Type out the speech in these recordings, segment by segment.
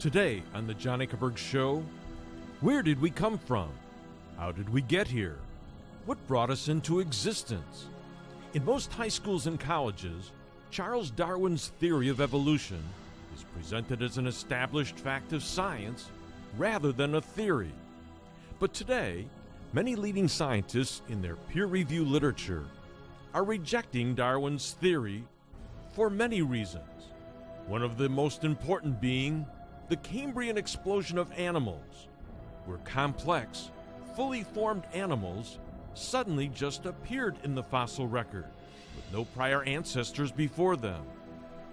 Today on the John Ankerberg Show, where did we come from? How did we get here? What brought us into existence? In most high schools and colleges, Charles Darwin's theory of evolution is presented as an established fact of science rather than a theory. But today, many leading scientists in their peer-reviewed literature are rejecting Darwin's theory for many reasons. One of the most important being the Cambrian explosion of animals, where complex, fully formed animals suddenly just appeared in the fossil record, with no prior ancestors before them.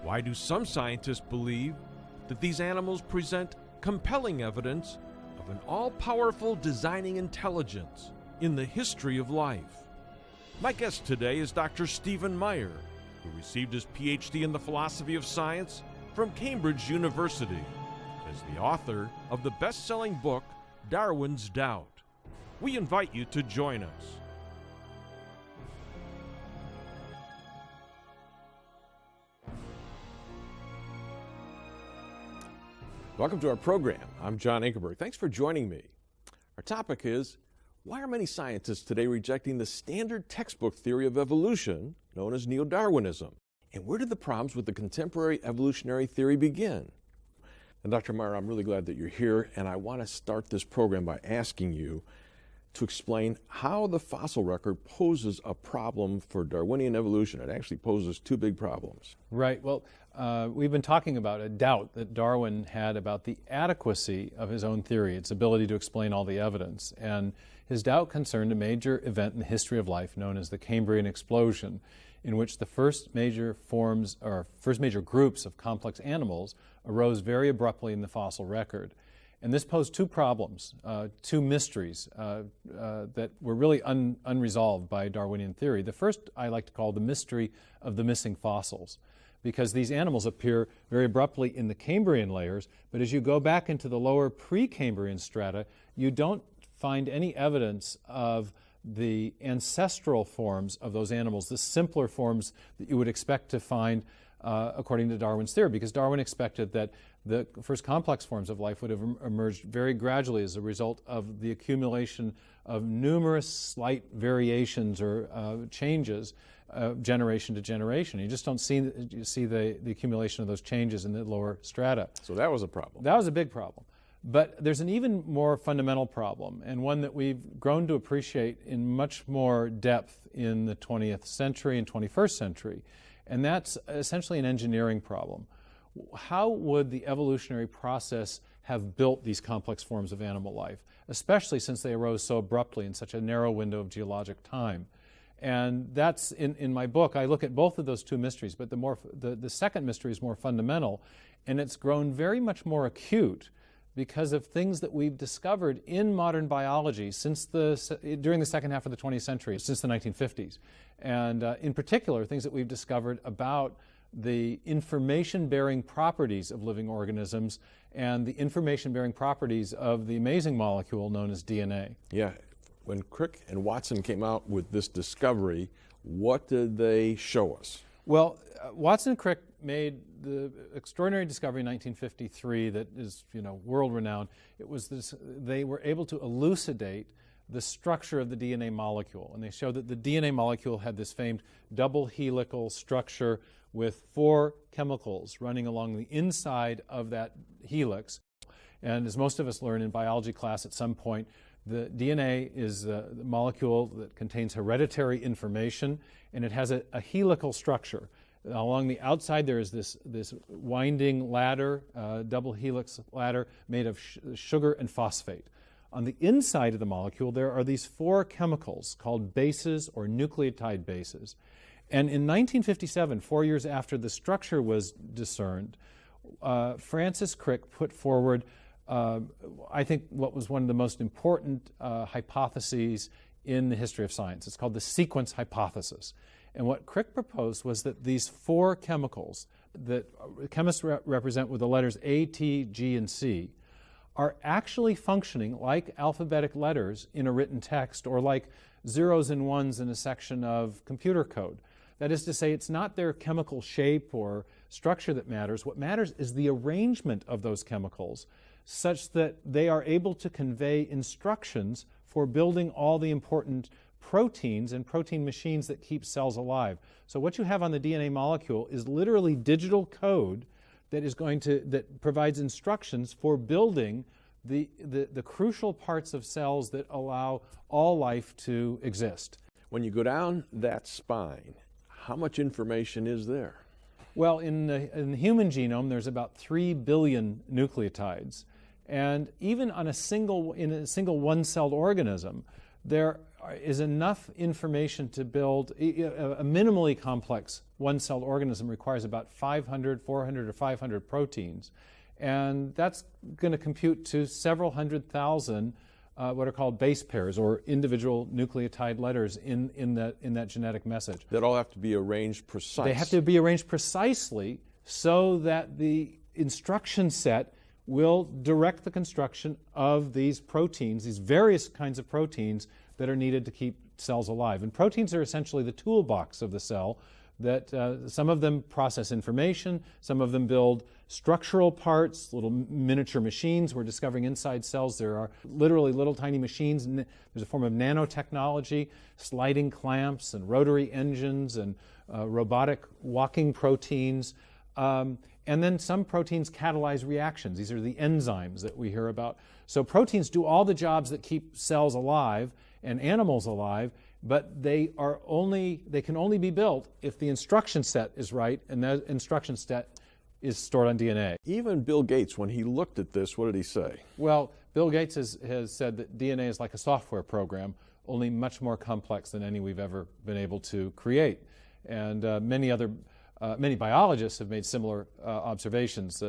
Why do some scientists believe that these animals present compelling evidence of an all-powerful designing intelligence in the history of life? My guest today is Dr. Stephen Maier, who received his PhD in the philosophy of science from Cambridge University, as the author of the best-selling book, Darwin's Doubt. We invite you to join us. Welcome to our program. I'm John Ankerberg. Thanks for joining me. Our topic is, why are many scientists today rejecting the standard textbook theory of evolution known as neo-Darwinism? And where did the problems with the contemporary evolutionary theory begin? And Dr. Maier, I'm really glad that you're here, and I want to start this program by asking you to explain how the fossil record poses a problem for Darwinian evolution. It actually poses two big problems. Right. Well, we've been talking about a doubt that Darwin had about the adequacy of his own theory, its ability to explain all the evidence. And his doubt concerned a major event in the history of life known as the Cambrian explosion, in which the first major groups of complex animals arose very abruptly in the fossil record. And this posed two problems, two mysteries that were really unresolved by Darwinian theory. The first I like to call the mystery of the missing fossils, because these animals appear very abruptly in the Cambrian layers, but as you go back into the lower pre-Cambrian strata, you don't find any evidence of the ancestral forms of those animals, the simpler forms that you would expect to find according to Darwin's theory, because Darwin expected that the first complex forms of life would have emerged very gradually as a result of the accumulation of numerous slight variations or changes generation to generation. You just don't see the accumulation of those changes in the lower strata. So that was a problem. That was a big problem. But there's an even more fundamental problem, and one that we've grown to appreciate in much more depth in the 20th century and 21st century, and that's essentially an engineering problem. How would the evolutionary process have built these complex forms of animal life, especially since they arose so abruptly in such a narrow window of geologic time? And that's, in my book, I look at both of those two mysteries, but the second mystery is more fundamental, and it's grown very much more acute because of things that we've discovered in modern biology during the second half of the 20th century, since the 1950s. And in particular, things that we've discovered about the information-bearing properties of living organisms and the information-bearing properties of the amazing molecule known as DNA. Yeah. When Crick and Watson came out with this discovery, what did they show us? Well, Watson and Crick made the extraordinary discovery in 1953 that is, world-renowned. They were able to elucidate the structure of the DNA molecule, and they showed that the DNA molecule had this famed double helical structure with 4 chemicals running along the inside of that helix. And as most of us learn in biology class at some point, the DNA is the molecule that contains hereditary information, and it has a helical structure. Along the outside, there is this winding ladder, double helix ladder, made of sugar and phosphate. On the inside of the molecule, there are these 4 chemicals called bases or nucleotide bases. And in 1957, 4 years after the structure was discerned, Francis Crick put forward I think what was one of the most important hypotheses in the history of science. It's called the sequence hypothesis. And what Crick proposed was that these 4 chemicals that chemists represent with the letters A, T, G, and C are actually functioning like alphabetic letters in a written text or like zeros and ones in a section of computer code. That is to say, it's not their chemical shape or structure that matters. What matters is the arrangement of those chemicals such that they are able to convey instructions for building all the important proteins and protein machines that keep cells alive. So what you have on the DNA molecule is literally digital code that provides instructions for building the crucial parts of cells that allow all life to exist. When you go down that spine, how much information is there? Well, in the human genome, there's about 3 billion nucleotides. And even in a single one-celled organism, there is enough information to build a minimally complex one-celled organism requires about 400 or 500 proteins. And that's going to compute to several hundred thousand what are called base pairs or individual nucleotide letters in that genetic message. That all have to be arranged precisely. They have to be arranged precisely so that the instruction set will direct the construction of these proteins, these various kinds of proteins that are needed to keep cells alive. And proteins are essentially the toolbox of the cell. That some of them process information, some of them build structural parts, little miniature machines. We're discovering inside cells there are literally little tiny machines. There's a form of nanotechnology, sliding clamps and rotary engines and robotic walking proteins. And then some proteins catalyze reactions. These are the enzymes that we hear about. So proteins do all the jobs that keep cells alive and animals alive, but they can only be built if the instruction set is right, and that instruction set is stored on DNA. Even Bill Gates, when he looked at this, what did he say? Well, Bill Gates has said that DNA is like a software program, only much more complex than any we've ever been able to create. And many biologists have made similar observations.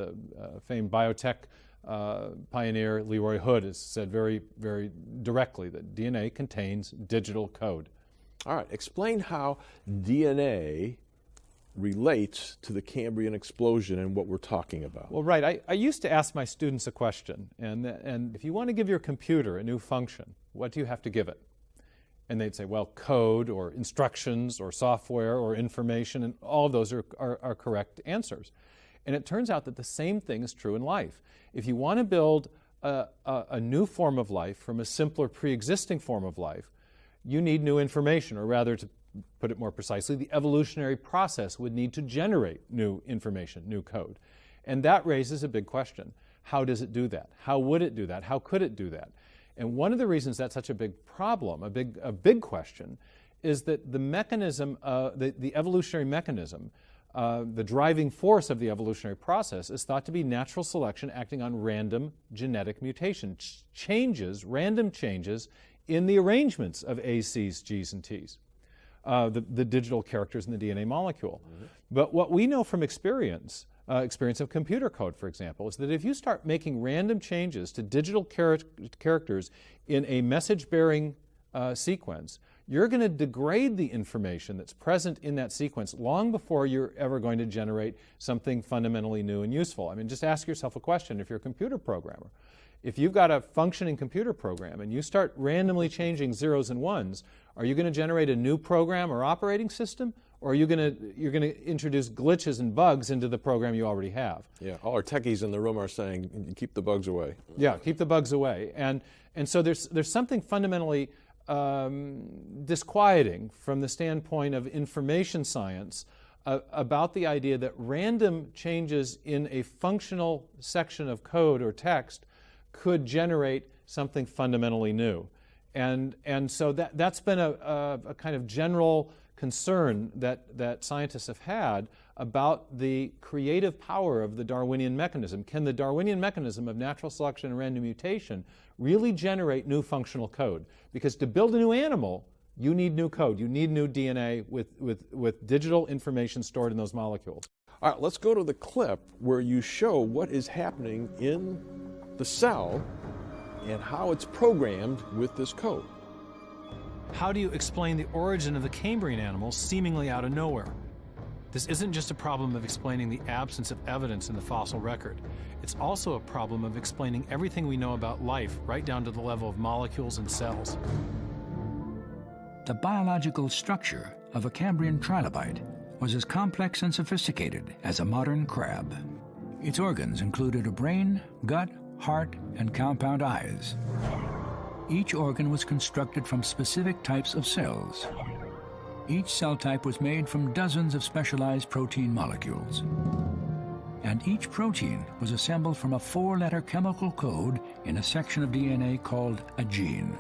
Famed biotech pioneer Leroy Hood has said very, very directly that DNA contains digital code. All right, explain how DNA relates to the Cambrian explosion and what we're talking about. Well, right. I used to ask my students a question, and if you want to give your computer a new function, what do you have to give it? And they'd say, well, code or instructions or software or information, and all of those are correct answers. And it turns out that the same thing is true in life. If you want to build a new form of life from a simpler pre-existing form of life, you need new information, or rather, to put it more precisely, the evolutionary process would need to generate new information, new code. And that raises a big question. How does it do that? How would it do that? How could it do that? And one of the reasons that's such a big problem, a big question, is that the mechanism, the evolutionary mechanism, the driving force of the evolutionary process is thought to be natural selection acting on random genetic mutation, random changes in the arrangements of A's, C's, G's, and T's, the digital characters in the DNA molecule. Mm-hmm. But what we know from experience of computer code, for example, is that if you start making random changes to digital characters in a message-bearing sequence, you're going to degrade the information that's present in that sequence long before you're ever going to generate something fundamentally new and useful. I mean, just ask yourself a question if you're a computer programmer. If you've got a functioning computer program and you start randomly changing zeros and ones, are you going to generate a new program or operating system? Or you're going to introduce glitches and bugs into the program you already have? Yeah, all our techies in the room are saying, keep the bugs away. Yeah, keep the bugs away. And so there's something fundamentally disquieting from the standpoint of information science about the idea that random changes in a functional section of code or text could generate something fundamentally new. And so that's been a kind of general concern that scientists have had about the creative power of the Darwinian mechanism. Can the Darwinian mechanism of natural selection and random mutation really generate new functional code? Because to build a new animal, you need new code. You need new DNA with digital information stored in those molecules. All right, let's go to the clip where you show what is happening in the cell and how it's programmed with this code. How do you explain the origin of the Cambrian animals seemingly out of nowhere? This isn't just a problem of explaining the absence of evidence in the fossil record. It's also a problem of explaining everything we know about life, right down to the level of molecules and cells. The biological structure of a Cambrian trilobite was as complex and sophisticated as a modern crab. Its organs included a brain, gut, heart, and compound eyes. Each organ was constructed from specific types of cells. Each cell type was made from dozens of specialized protein molecules. And each protein was assembled from a 4-letter chemical code in a section of DNA called a gene.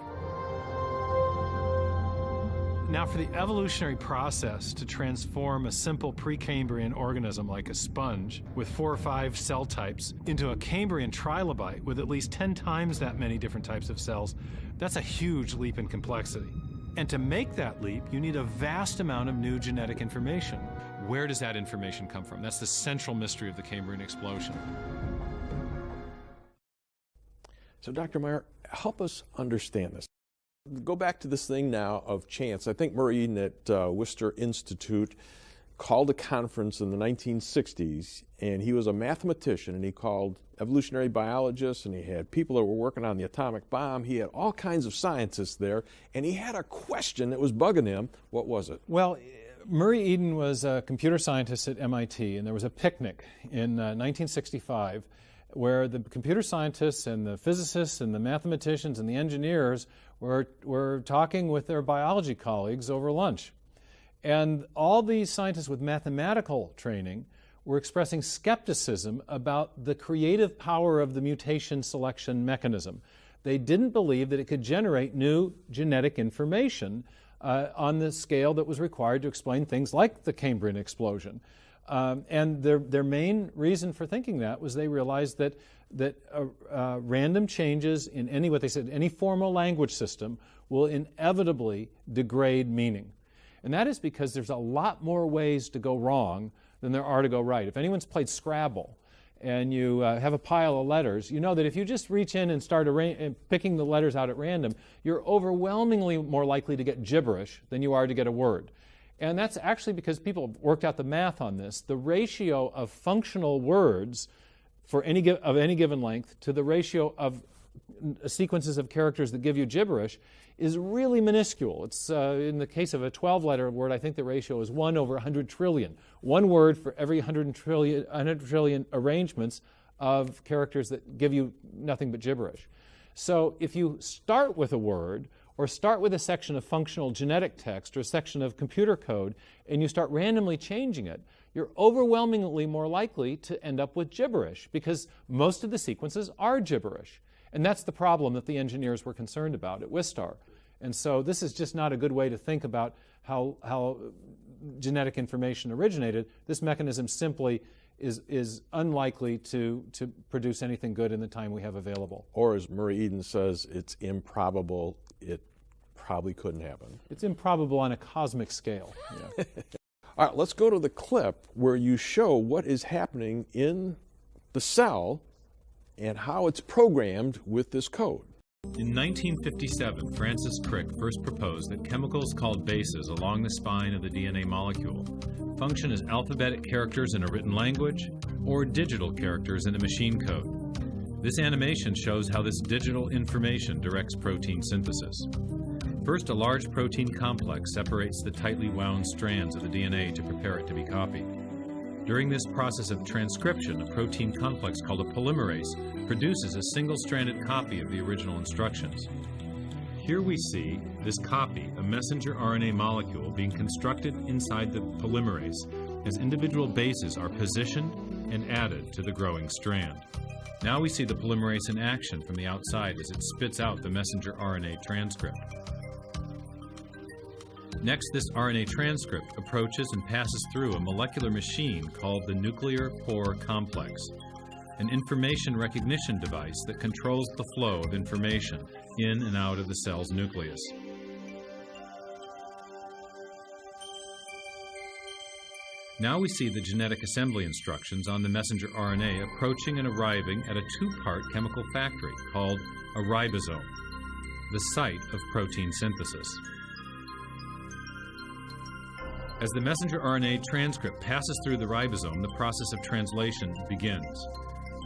Now, for the evolutionary process to transform a simple Precambrian organism like a sponge with 4 or 5 cell types into a Cambrian trilobite with at least 10 times that many different types of cells, that's a huge leap in complexity. And to make that leap, you need a vast amount of new genetic information. Where does that information come from? That's the central mystery of the Cambrian explosion. So, Dr. Maier, help us understand this. Go back to this thing now of chance. I think Murray Eden at Worcester Institute called a conference in the 1960s, and he was a mathematician, and he called evolutionary biologists, and he had people that were working on the atomic bomb. He had all kinds of scientists there, and he had a question that was bugging him. What was it? Well, Murray Eden was a computer scientist at MIT, and there was a picnic in 1965 where the computer scientists and the physicists and the mathematicians and the engineers were talking with their biology colleagues over lunch. And all these scientists with mathematical training were expressing skepticism about the creative power of the mutation selection mechanism. They didn't believe that it could generate new genetic information on the scale that was required to explain things like the Cambrian explosion. And their main reason for thinking that was they realized that random changes in any formal language system will inevitably degrade meaning. And that is because there's a lot more ways to go wrong than there are to go right. If anyone's played Scrabble and you have a pile of letters, you know that if you just reach in and start picking the letters out at random, you're overwhelmingly more likely to get gibberish than you are to get a word. And that's actually because people have worked out the math on this. The ratio of functional words of any given length to the ratio of sequences of characters that give you gibberish is really minuscule. It's in the case of a 12-letter word, I think the ratio is 1 over 100 trillion. One word for every 100 trillion arrangements of characters that give you nothing but gibberish. So if you start with a word, or start with a section of functional genetic text or a section of computer code, and you start randomly changing it, you're overwhelmingly more likely to end up with gibberish because most of the sequences are gibberish. And that's the problem that the engineers were concerned about at Wistar. And so this is just not a good way to think about how genetic information originated. This mechanism simply is unlikely to produce anything good in the time we have available. Or as Murray Eden says, it's improbable. It probably couldn't happen. It's improbable on a cosmic scale. Yeah. All right, let's go to the clip where you show what is happening in the cell and how it's programmed with this code. In 1957, Francis Crick first proposed that chemicals called bases along the spine of the DNA molecule function as alphabetic characters in a written language or digital characters in a machine code. This animation shows how this digital information directs protein synthesis. First, a large protein complex separates the tightly wound strands of the DNA to prepare it to be copied. During this process of transcription, a protein complex called a polymerase produces a single-stranded copy of the original instructions. Here we see this copy, a messenger RNA molecule, being constructed inside the polymerase as individual bases are positioned and added to the growing strand. Now we see the polymerase in action from the outside as it spits out the messenger RNA transcript. Next, this RNA transcript approaches and passes through a molecular machine called the nuclear pore complex, an information recognition device that controls the flow of information in and out of the cell's nucleus. Now we see the genetic assembly instructions on the messenger RNA approaching and arriving at a two-part chemical factory called a ribosome, the site of protein synthesis. As the messenger RNA transcript passes through the ribosome, the process of translation begins.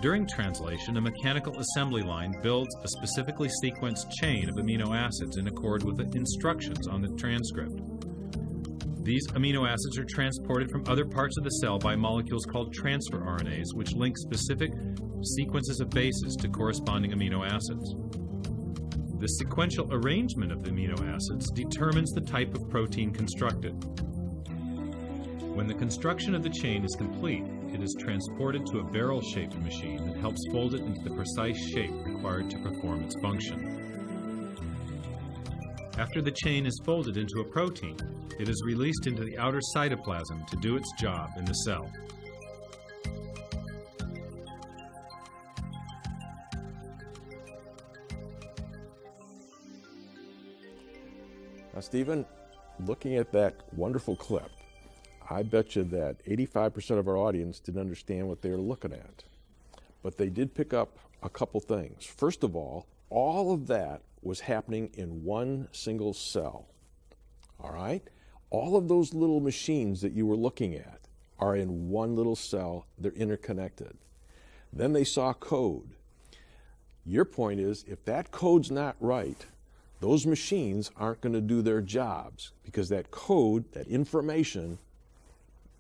During translation, a mechanical assembly line builds a specifically sequenced chain of amino acids in accord with the instructions on the transcript. These amino acids are transported from other parts of the cell by molecules called transfer RNAs, which link specific sequences of bases to corresponding amino acids. The sequential arrangement of the amino acids determines the type of protein constructed. When the construction of the chain is complete, it is transported to a barrel-shaped machine that helps fold it into the precise shape required to perform its function. After the chain is folded into a protein, it is released into the outer cytoplasm to do its job in the cell. Now, Stephen, looking at that wonderful clip, I bet you that 85% of our audience didn't understand what they were looking at. But they did pick up a couple things. First of all of that was happening in one single cell. All right? All of those little machines that you were looking at are in one little cell. They're interconnected. Then they saw code. Your point is, if that code's not right, those machines aren't going to do their jobs, because that code, that information,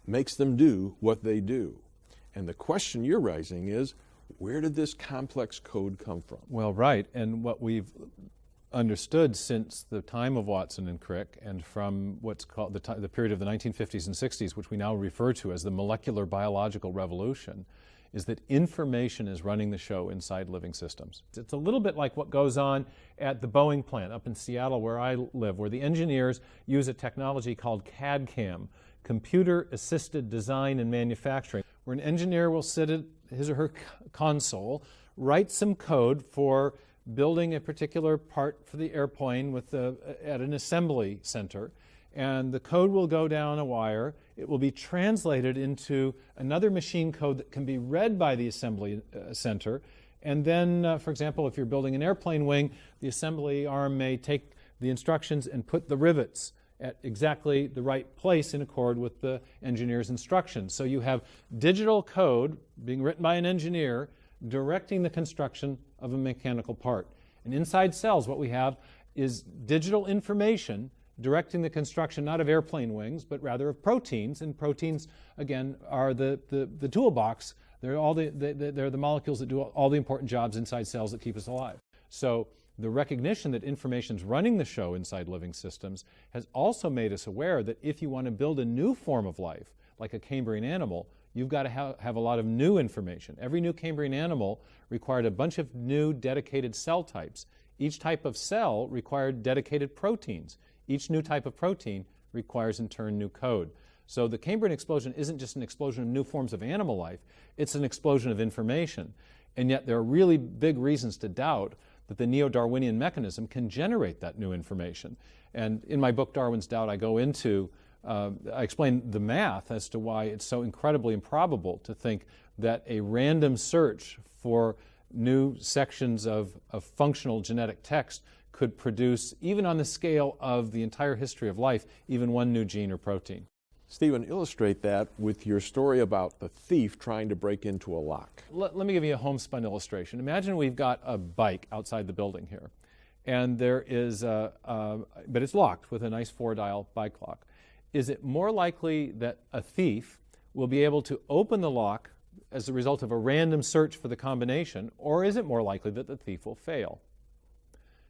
makes them do what they do. And the question you're raising is, where did this complex code come from? Well, right, and what we've understood since the time of Watson and Crick, and from what's called the period of the 1950s and 60s, which we now refer to as the molecular biological revolution, is that information is running the show inside living systems. It's a little bit like what goes on at the Boeing plant up in Seattle where I live, where the engineers use a technology called CAD/CAM, Computer-Assisted Design and Manufacturing, where an engineer will sit at his or her console, write some code for building a particular part for the airplane at an assembly center, and the code will go down a wire. It will be translated into another machine code that can be read by the assembly center, and then, for example, if you're building an airplane wing, the assembly arm may take the instructions and put the rivets at exactly the right place in accord with the engineer's instructions. So you have digital code being written by an engineer directing the construction of a mechanical part. And inside cells, what we have is digital information directing the construction not of airplane wings, but rather of proteins. And proteins, again, are the toolbox. They're the molecules that do all the important jobs inside cells that keep us alive. So the recognition that information is running the show inside living systems has also made us aware that if you want to build a new form of life, like a Cambrian animal, you've got to have a lot of new information. Every new Cambrian animal required a bunch of new dedicated cell types. Each type of cell required dedicated proteins. Each new type of protein requires, in turn, new code. So the Cambrian explosion isn't just an explosion of new forms of animal life, it's an explosion of information. And yet there are really big reasons to doubt that the neo-Darwinian mechanism can generate that new information. And in my book, Darwin's Doubt, I go into, I explain the math as to why it's so incredibly improbable to think that a random search for new sections of functional genetic text could produce, even on the scale of the entire history of life, even one new gene or protein. Stephen, illustrate that with your story about the thief trying to break into a lock. Let me give you a homespun illustration. Imagine we've got a bike outside the building here, and there is but it's locked with a nice 4-dial bike lock. Is it more likely that a thief will be able to open the lock as a result of a random search for the combination, or is it more likely that the thief will fail?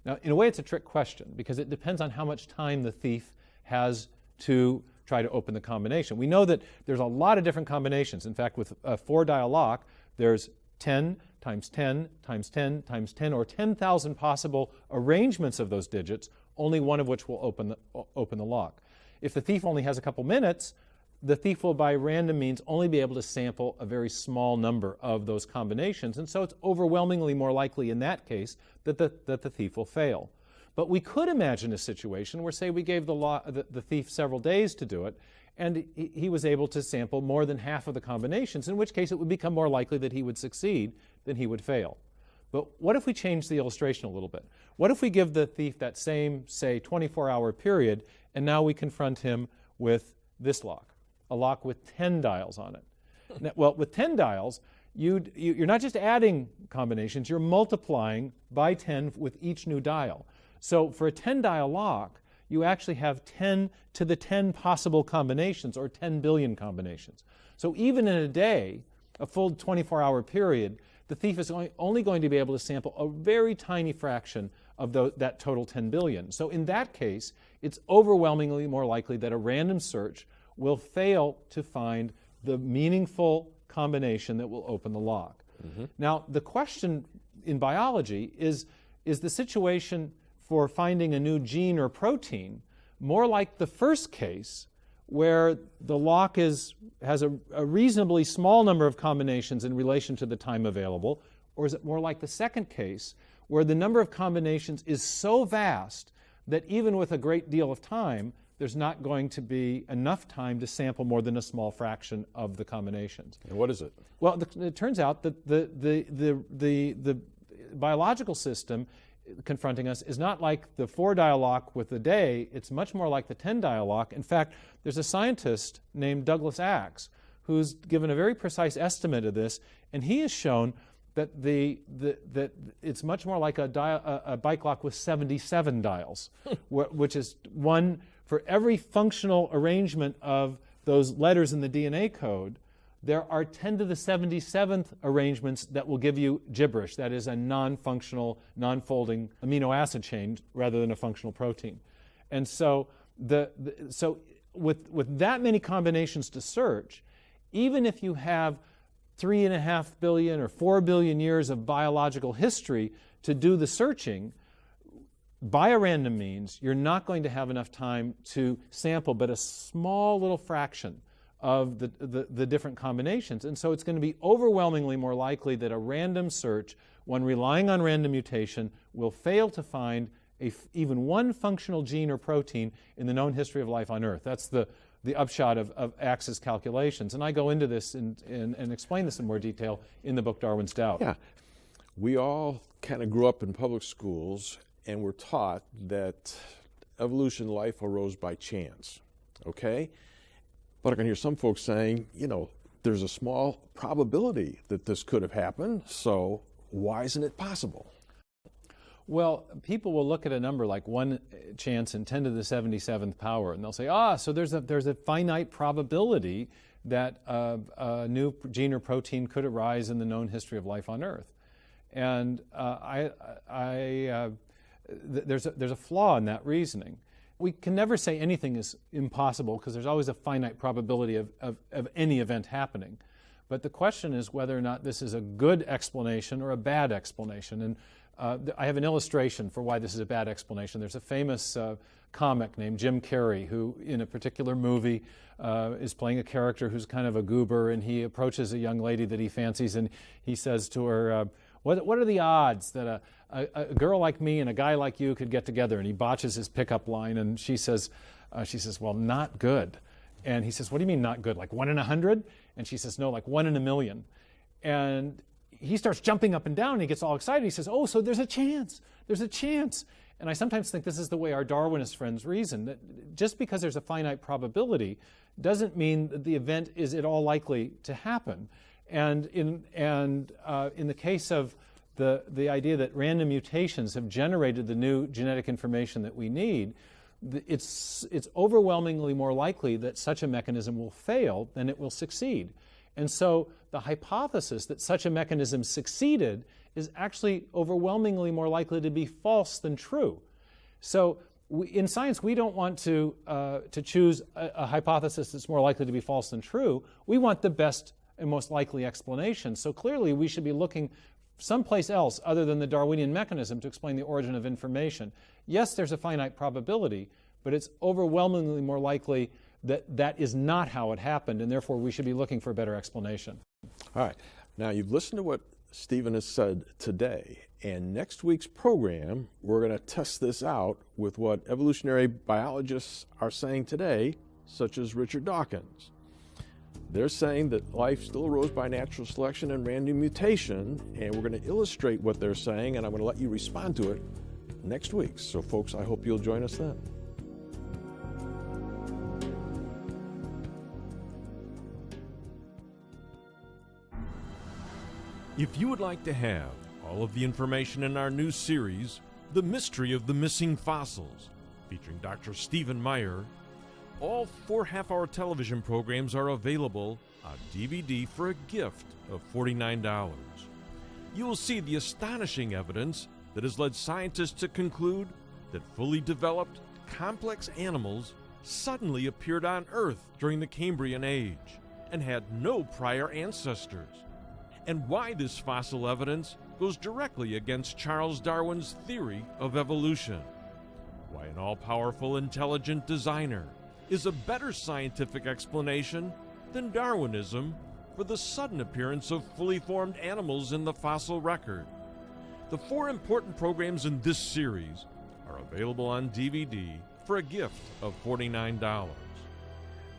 Now, in a way, it's a trick question, because it depends on how much time the thief has to try to open the combination. We know that there's a lot of different combinations. In fact, with a 4-dial lock, there's 10 times 10 times 10 times 10, or 10,000 possible arrangements of those digits, only one of which will open the lock. If the thief only has a couple minutes, the thief will, by random means, only be able to sample a very small number of those combinations, and so it's overwhelmingly more likely in that case that the thief will fail. But we could imagine a situation where, say, we gave the thief several days to do it, and he was able to sample more than half of the combinations, in which case it would become more likely that he would succeed than he would fail. But what if we change the illustration a little bit? What if we give the thief that same, say, 24-hour period, and now we confront him with this lock, a lock with 10 dials on it? Now, well, with 10 dials, you're not just adding combinations, you're multiplying by 10 with each new dial. So for a 10-dial lock, you actually have 10 to the 10 possible combinations, or 10 billion combinations. So even in a day, a full 24-hour period, the thief is only going to be able to sample a very tiny fraction of that total 10 billion. So in that case, it's overwhelmingly more likely that a random search will fail to find the meaningful combination that will open the lock. Now, the question in biology is the situation for finding a new gene or protein more like the first case, where the lock has a reasonably small number of combinations in relation to the time available, or is it more like the second case, where the number of combinations is so vast that even with a great deal of time, there's not going to be enough time to sample more than a small fraction of the combinations? And what is it? Well, it turns out that the biological system confronting us is not like the 4-dial lock with the day, it's much more like the 10-dial lock. In fact, there's a scientist named Douglas Axe who's given a very precise estimate of this, and he has shown that that it's much more like a bike lock with 77 dials, which is one for every functional arrangement of those letters in the DNA code. There are 10 to the 77th arrangements that will give you gibberish. That is a non-functional, non-folding amino acid chain rather than a functional protein. And so, with that many combinations to search, even if you have 3.5 billion or 4 billion years of biological history to do the searching, by a random means, you're not going to have enough time to sample but a small little fraction of the different combinations. And so it's going to be overwhelmingly more likely that a random search, one relying on random mutation, will fail to find even one functional gene or protein in the known history of life on Earth. That's the upshot of Axe's calculations. And I go into this and explain this in more detail in the book Darwin's Doubt. Yeah. We all kind of grew up in public schools and were taught that evolution, life arose by chance, okay? But I can hear some folks saying, there's a small probability that this could have happened, so why isn't it possible? Well, people will look at a number like 1 chance in 10 to the 77th power, and they'll say, so there's a finite probability that a new gene or protein could arise in the known history of life on Earth. And there's a flaw in that reasoning. We can never say anything is impossible because there's always a finite probability of any event happening. But the question is whether or not this is a good explanation or a bad explanation. And I have an illustration for why this is a bad explanation. There's a famous comic named Jim Carrey who, in a particular movie, is playing a character who's kind of a goober, and he approaches a young lady that he fancies, and he says to her, what are the odds that a girl like me and a guy like you could get together? And he botches his pickup line, and she says, well, not good. And he says, what do you mean not good? Like 1 in 100? And she says, no, like 1 in a million. And he starts jumping up and down, and he gets all excited. He says, so there's a chance. There's a chance. And I sometimes think this is the way our Darwinist friends reason, that just because there's a finite probability doesn't mean that the event is at all likely to happen. And in the case of the idea that random mutations have generated the new genetic information that we need, it's overwhelmingly more likely that such a mechanism will fail than it will succeed. And so the hypothesis that such a mechanism succeeded is actually overwhelmingly more likely to be false than true. So in science, we don't want to choose a hypothesis that's more likely to be false than true. We want the best and most likely explanation. So clearly, we should be looking someplace else other than the Darwinian mechanism to explain the origin of information. Yes, there's a finite probability, but it's overwhelmingly more likely that that is not how it happened, and therefore we should be looking for a better explanation. All right. Now, you've listened to what Stephen has said today, and next week's program, we're going to test this out with what evolutionary biologists are saying today, such as Richard Dawkins. They're saying that life still arose by natural selection and random mutation, and we're going to illustrate what they're saying, and I'm going to let you respond to it next week. So, folks, I hope you'll join us then. If you would like to have all of the information in our new series, The Mystery of the Missing Fossils, featuring Dr. Stephen Maier, all 4 half-hour television programs are available on DVD for a gift of $49. You will see the astonishing evidence that has led scientists to conclude that fully developed, complex animals suddenly appeared on Earth during the Cambrian age and had no prior ancestors, and why this fossil evidence goes directly against Charles Darwin's theory of evolution, why an all-powerful intelligent designer is a better scientific explanation than Darwinism for the sudden appearance of fully formed animals in the fossil record. The 4 important programs in this series are available on DVD for a gift of $49.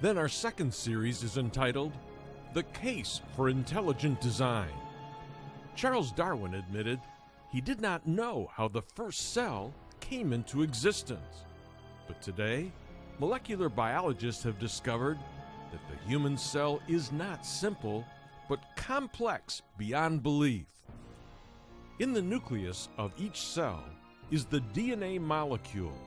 Then our second series is entitled The Case for Intelligent Design. Charles Darwin admitted he did not know how the first cell came into existence. But today, molecular biologists have discovered that the human cell is not simple, but complex beyond belief. In the nucleus of each cell is the DNA molecule,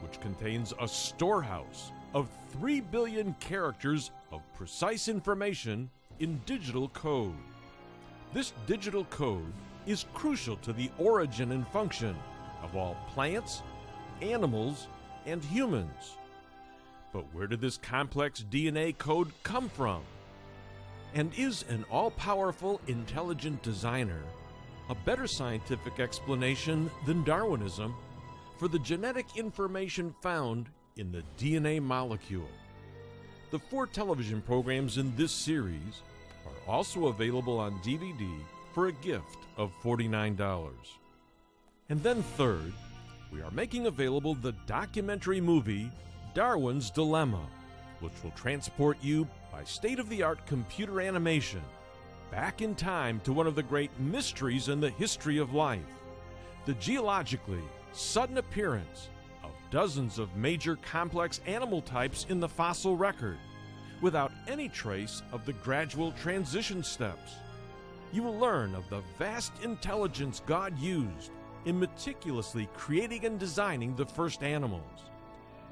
which contains a storehouse of 3 billion characters of precise information in digital code. This digital code is crucial to the origin and function of all plants, animals, and humans. But where did this complex DNA code come from? And is an all-powerful intelligent designer a better scientific explanation than Darwinism for the genetic information found in the DNA molecule? The 4 television programs in this series are also available on DVD for a gift of $49. And then third, we are making available the documentary movie Darwin's Dilemma, which will transport you by state-of-the-art computer animation back in time to one of the great mysteries in the history of life, the geologically sudden appearance of dozens of major complex animal types in the fossil record, without any trace of the gradual transition steps. You will learn of the vast intelligence God used in meticulously creating and designing the first animals.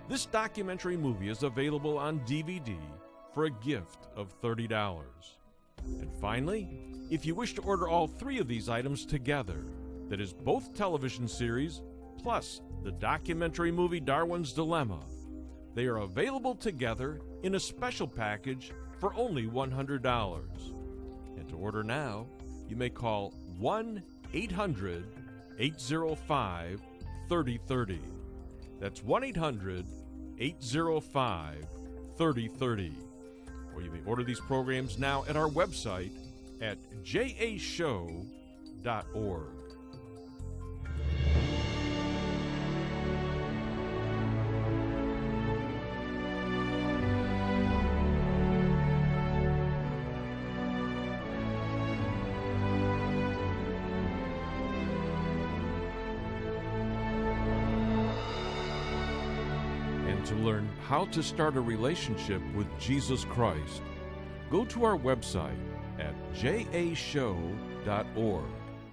This documentary movie is available on DVD for a gift of $30. And finally, if you wish to order all 3 of these items together, that is both television series plus the documentary movie Darwin's Dilemma, they are available together in a special package for only $100. And to order now, you may call 1-800-805-3030. That's 1-800-805-3030. Or you may order these programs now at our website at jashow.org. To learn how to start a relationship with Jesus Christ, go to our website at jashow.org.